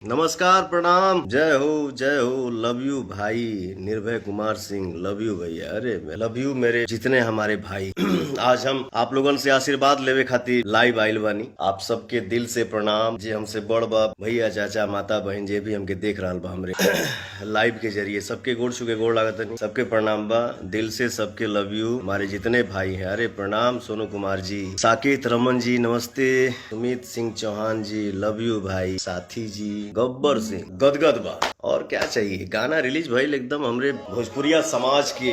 नमस्कार, प्रणाम, जय हो, लव यू भाई। निर्भय कुमार सिंह, लव यू भैया। अरे लव यू मेरे जितने हमारे भाई। आज हम आप लोगन से आशीर्वाद लेवे खातिर लाइव आइल बानी। आप सबके दिल से प्रणाम। जे हमसे बड़ बाप भैया, चाचा, माता, बहन जे भी हमके देख रहा बा हमरे लाइव के जरिए सबके गोड़ छू के गोड़ लागत नहीं, सबके प्रणाम बा दिल से, सबके लव यू। हमारे जितने भाई हैं, अरे प्रणाम। सोनू कुमार जी, साकेत रमन जी नमस्ते, सुमित सिंह चौहान जी लव यू भाई, साथी जी, गब्बर सिंह गदगद बा। और क्या चाहिए, गाना रिलीज भइल एकदम हमरे भोजपुरिया समाज के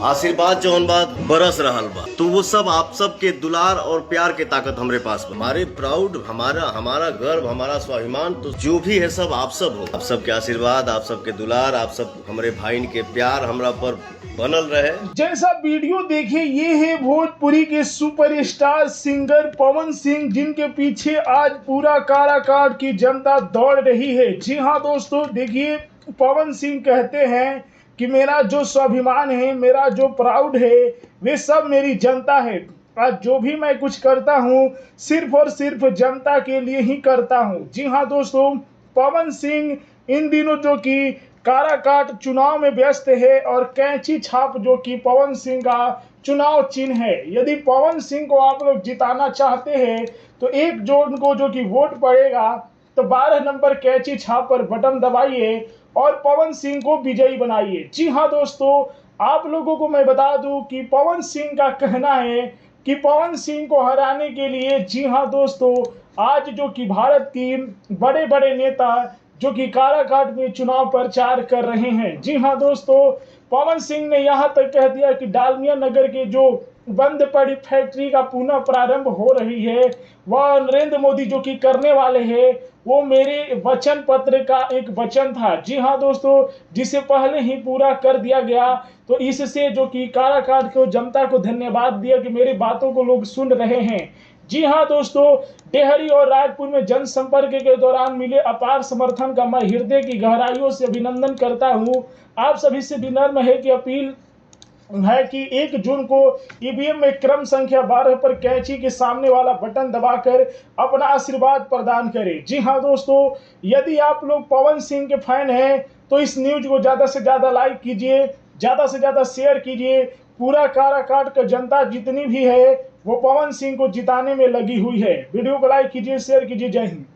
आशीर्वाद जौन बात बरस रहल बा, तो वो सब आप सब के दुलार और प्यार के ताकत हमरे पास बा। हमारे प्राउड, हमारा गर्व, हमारा स्वाभिमान तो जो भी है सब आप सब हो। आप सबके आशीर्वाद, आप सबके दुलार, आप सब हमरे भाई के प्यार हमरा पर बनल रहे। जैसा वीडियो देखे, ये है भोजपुरी के सुपरस्टार सिंगर पवन सिंह, जिनके पीछे आज पूरा काराकाट की जनता दौड़ रही है। जी हाँ दोस्तों, देखिए पवन सिंह कहते हैं कि मेरा जो स्वाभिमान है, मेरा जो प्राउड है, वे सब मेरी जनता है। आज जो भी मैं कुछ करता हूँ, सिर्फ और सिर्फ जनता के लिए ही करता हूँ। जी हाँ दोस्तों, पवन सिंह इन दिनों जो कि काराकाट चुनाव में व्यस्त है, और कैंची छाप जो कि पवन सिंह का चुनाव चिन्ह है। यदि पवन सिंह को आप लोग जिताना चाहते हैं तो 1 जून को जो कि वोट पड़ेगा, तो 12 नंबर कैंची छाप पर बटन दबाइए और पवन सिंह को विजयी बनाइए। जी हाँ दोस्तों, आप लोगों को मैं बता दूं कि पवन सिंह का कहना है कि पवन सिंह को हराने के लिए, जी हाँ दोस्तों, आज जो कि भारत की बड़े बड़े नेता जो कि काराकाट में चुनाव प्रचार कर रहे हैं। जी हाँ दोस्तों, पवन सिंह ने यहां तक कह दिया कि डालमिया नगर के जो बंद पड़ी फैक्ट्री का पुनः प्रारंभ हो रही है, वह नरेंद्र मोदी जो कि करने वाले हैं, वो मेरे वचन पत्र का एक वचन था। जी हाँ दोस्तों, जिसे पहले ही पूरा कर दिया गया। तो इससे जो कि काराकाट को जनता को धन्यवाद दिया कि मेरी बातों को लोग सुन रहे हैं। जी हाँ दोस्तों, डेहरी और रायपुर में जनसंपर्क के दौरान मिले अपार समर्थन का मैं हृदय की गहराइयों से अभिनंदन करता हूं। आप सभी से विनम्र है कि अपील है कि 1 जून को ईवीएम में क्रम संख्या 12 पर कैंची के सामने वाला बटन दबाकर अपना आशीर्वाद प्रदान करें। जी हाँ दोस्तों, यदि आप लोग पवन सिंह के फैन हैं तो इस न्यूज को ज्यादा से ज्यादा लाइक कीजिए, ज्यादा से ज्यादा शेयर कीजिए। पूरा काराकाट का जनता जितनी भी है वो पवन सिंह को जिताने में लगी हुई है। वीडियो को लाइक कीजिए, शेयर कीजिए। जय हिंद।